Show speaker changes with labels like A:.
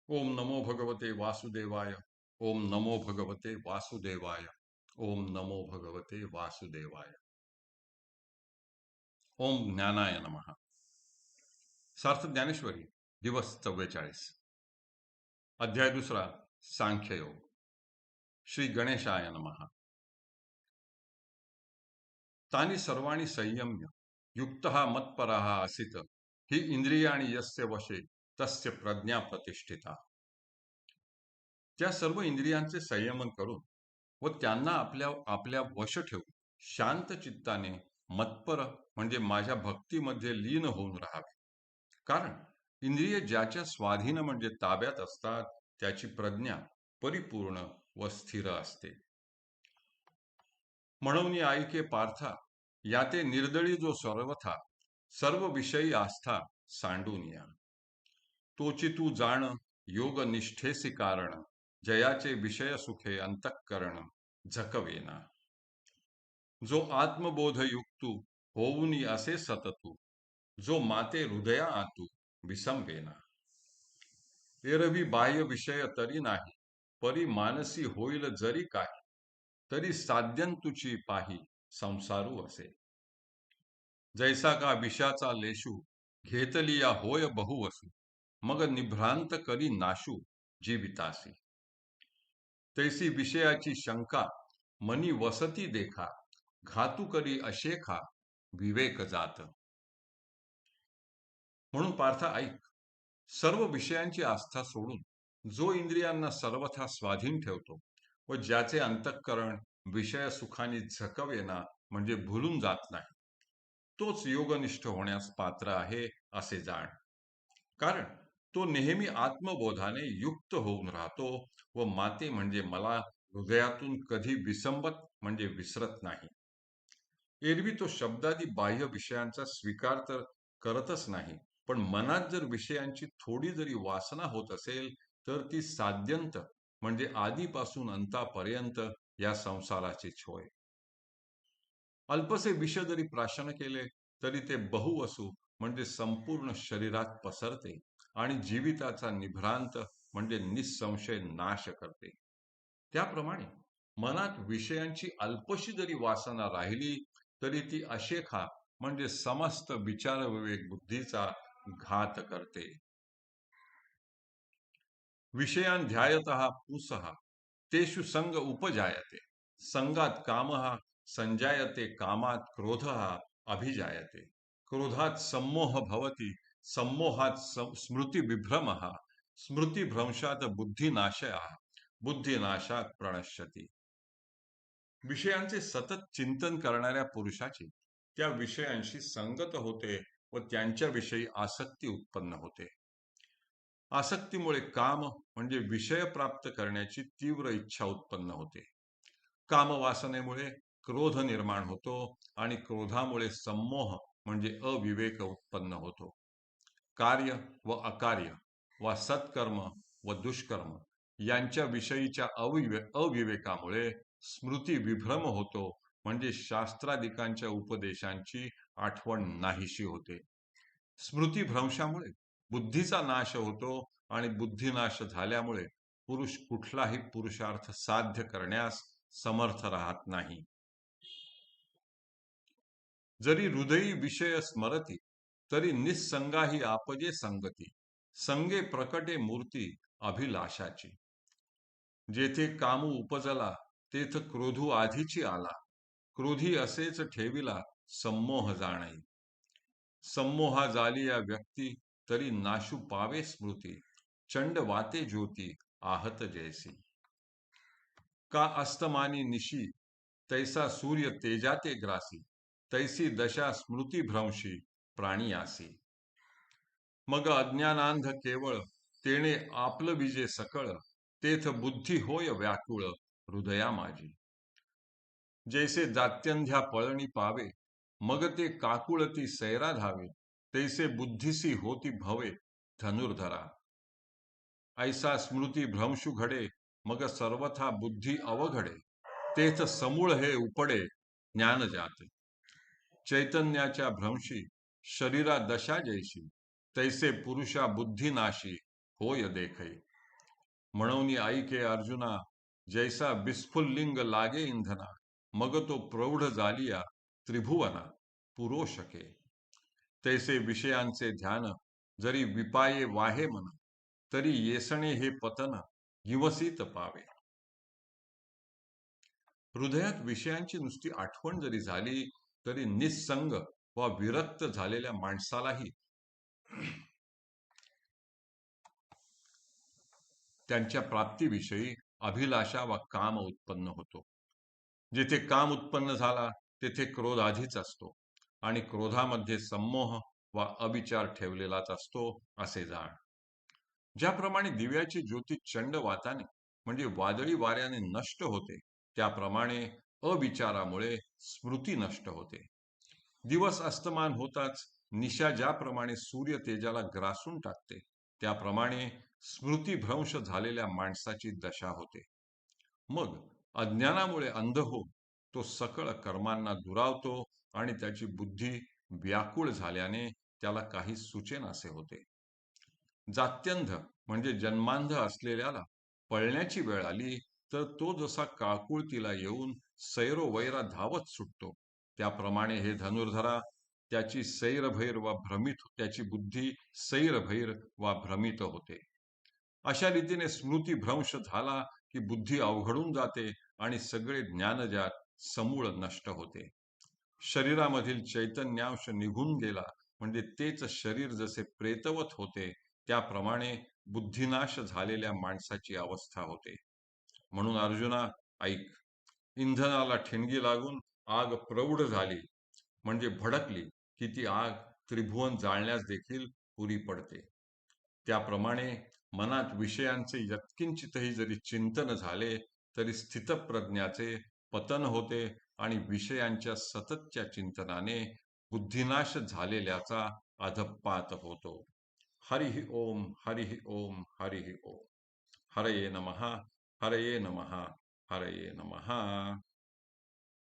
A: ओम नमो भगवते वासुदेवाय। ओम नमो भगवते वासुदेवाय। ओम नमो भगवते वासुदेवाय। ओम ज्ञानाय नमः। सार्थ ज्ञानेश्वरी दिवस 44। अध्याय दुसरा, सांख्ययोग। श्री गणेशाय नमः। तानि सर्वाणि संयम्य युक्तः मत्परः असित ही इंद्रियाणि यस्य वशे तस्य प्रज्ञा प्रतिष्ठिता। त्या सर्व इंद्रियांचे संयमन करून व त्यांना आपल्या आपल्या वश ठेवून शांत चित्ताने मत्पर म्हणजे माझ्या भक्तीमध्ये लीन होऊन राहावे। कारण इंद्रिय ज्याच्या स्वाधीन म्हणजे ताब्यात असतात त्याची प्रज्ञा परिपूर्ण व स्थिर असते। म्हणून या ऐके पार्था, याते निर्दळी जो सर्वथा सर्व विषयी आस्था सांडून या। तोची तू जाण योग निष्ठेसी कारण, जयाचे विषय सुखे अंतःकरण झकवेना। जो आत्मबोध युक्तू होऊनी असे सततू, जो माते हृदया आतू विसंवेना। एरवी बाह्य विषय तरी नाही, परी मानसी होईल जरी काही, तरी साध्यंतुची पाही संसारू असे। जैसा का विषाचा लेशू, घेतलिया होय बहुवसू, मग निभ्रांत करी नाशू जीवितासी। तैसी विषयाची शंका मनी वसती देखा, घातू करी अशेखा विवेक जात। म्हणून पार्था ऐक, सर्व विषयांची आस्था सोडून जो इंद्रियांना सर्वथा स्वाधीन ठेवतो व ज्याचे अंतःकरण विषय सुखाने झकवेना म्हणजे भुलून जात नाही, तोच योगनिष्ठ होण्यास पात्र आहे असे जाण। कारण तो नेहमी आत्मबोधाने युक्त होऊन राहतो व माते म्हणजे मला हृदयातून कधी विसंबत म्हणजे विसरत नाही। एरवी तो शब्दादी बाह्य विषयांचा स्वीकार तर करतच नाही, पण मनात जर विषयांची थोडी जरी वासना होत असेल तर ती साध्यंत म्हणजे आधीपासून अंतापर्यंत या संसाराचीच होय। अल्पसे विष जरी प्राशन केले तरी ते बहुवसू म्हणजे संपूर्ण शरीरात पसरते आणि जीविताचा निभ्रांत म्हणजे निसंशय नाश करते। त्याप्रमाणे मनात विषयांची अल्पशी जरी वासना राहिली तरी ती अशेखा म्हणजे समस्त विचार विवेक बुद्धीचा घात करते। विषयान ध्यायतः पुंसः तेषु संग उपजायते, संगात कामः संजायते, कामात क्रोधः अभिजायते, क्रोधात सम्मोह भवति, सम्मोहात स्मृति विभ्रमः, स्मृति भ्रंशात बुद्धिनाशः, बुद्धिनाशात प्रणश्यति। विषयांचे सतत चिंतन करणाऱ्या पुरुषाची त्या विषयांशी संगत होते व त्यांच्याविषयी आसक्ती उत्पन्न होते। आसक्तीमुळे काम म्हणजे विषय प्राप्त करण्याची तीव्र इच्छा उत्पन्न होते। कामवासनेमुळे क्रोध निर्माण होतो आणि क्रोधामुळे सम्मोह म्हणजे अविवेक उत्पन्न होतो। कार्य व अकार्य व सत्कर्म व दुष्कर्म यांच्या विषयीच्या अविवेकामुळे स्मृती विभ्रम होतो म्हणजे शास्त्रादिकांच्या उपदेशांची आठवण नाहीशी होते। स्मृती भ्रंशामुळे बुद्धीचा नाश होतो आणि बुद्धिनाश झाल्यामुळे पुरुष कुठलाही पुरुषार्थ साध्य करण्यास समर्थ राहत नाही। जरी हृदयी विषय स्मरती तरी निस्संगाही आपजे संगती, संगे प्रकटे मूर्ती अभिलाषाची। जेथे कामू उपजला तेथ क्रोधू आधीची आला, क्रोधी असेच ठेविला सम्मोह जाणई। सम्मोहा जाली या व्यक्ती तरी नाशू पावे स्मृती, चंड वाते ज्योती आहत जैसी। का अस्तमानी निशी तैसा सूर्य तेजाते ग्रासी, तैसी दशा स्मृती भ्रंशी प्राणियासी। मग अज्ञानांध केवळ तेणे आपलं विजे सकळ, तेथ बुद्धी होय व्याकुळ हृदया माझी। जैसे जात्यंध्या पळणी पावे, मग ते काकुळती सैरा धावे, तैसे बुद्धिसी होती भवे धनुर्धरा। ऐसा स्मृती भ्रंशु घडे, मग सर्वथा बुद्धी अवघडे, तेथ समूळ हे उपडे ज्ञान जाते। चैतन्याच्या भ्रंशी शरीरा दशा जैशी, तैसे पुरुषा बुद्धिनाशी होय देखै। म्हणून ऐके अर्जुना, जैसा बिस्फुल्लिंग लागे इंधना, मग तो प्रौढ झालिया त्रिभुवना पुरोशके. तैसे विषयांचे ध्यान, जरी विपाये वाहे मन, तरी येसणे हे पतन गिवसीत पावे. हृदयात विषयांची नुसती आठवण जरी झाली, तरी निस्संग वा विरक्त झालेल्या माणसालाही त्यांच्या प्राप्तीविषयी अभिलाषा वा काम उत्पन्न होतो. जिथे काम उत्पन्न झाला, तेथे क्रोध आधीच असतो आणि क्रोधामध्ये संमोह वा अविचार ठेवलेलाच असतो, असे जाण. ज्याप्रमाणे दिव्याची ज्योती चंड वाताने म्हणजे वादळी वाऱ्याने नष्ट होते, त्याप्रमाणे अविचारामुळे स्मृती नष्ट होते. दिवस अस्तमान होताच निशा ज्याप्रमाणे सूर्य तेजाला ग्रासून टाकते, त्याप्रमाणे स्मृतीभ्रंश झालेल्या माणसाची दशा होते. मग अज्ञानामुळे अंध होऊन तो सकळ कर्मांना दुरावतो आणि त्याची बुद्धी व्याकुळ झाल्याने त्याला काही सुचेनासे होते. जात्यंध म्हणजे जन्मांध असलेल्याला पळण्याची वेळ आली, तर तो जसा काकुळतीला येऊन सैरोवैरा धावत सुटतो, त्याप्रमाणे हे धनुर्धरा, त्याची बुद्धी सैरभैर वा भ्रमित होते. अशा रीतीने स्मृती भ्रंश झाला की बुद्धी अवघडून जाते आणि सगळे ज्ञानजात समूळ नष्ट होते. शरीरामधील चैतन्यांश निघून गेला म्हणजे तेच शरीर जसे प्रेतवत होते, त्याप्रमाणे बुद्धिनाश झालेल्या माणसाची अवस्था होते. म्हणून अर्जुना, ऐक. इंधनाला ठिणगी लागून आग प्रौढ झाली म्हणजे भडकली की ती आग त्रिभुवन जाळण्यास देखील पुरी पडते. त्याप्रमाणे मनात विषयांचे यत्किंचितही जरी चिंतन झाले, तरी स्थितप्रज्ञाचे पतन होते आणि विषयांच्या सततच्या चिंतनाने बुद्धिनाश झालेल्याचा अधपात होतो. हरिः ओम, हरिः ओम, हरिः ओम. हरये नमः, हरये नमः, हरये नमः.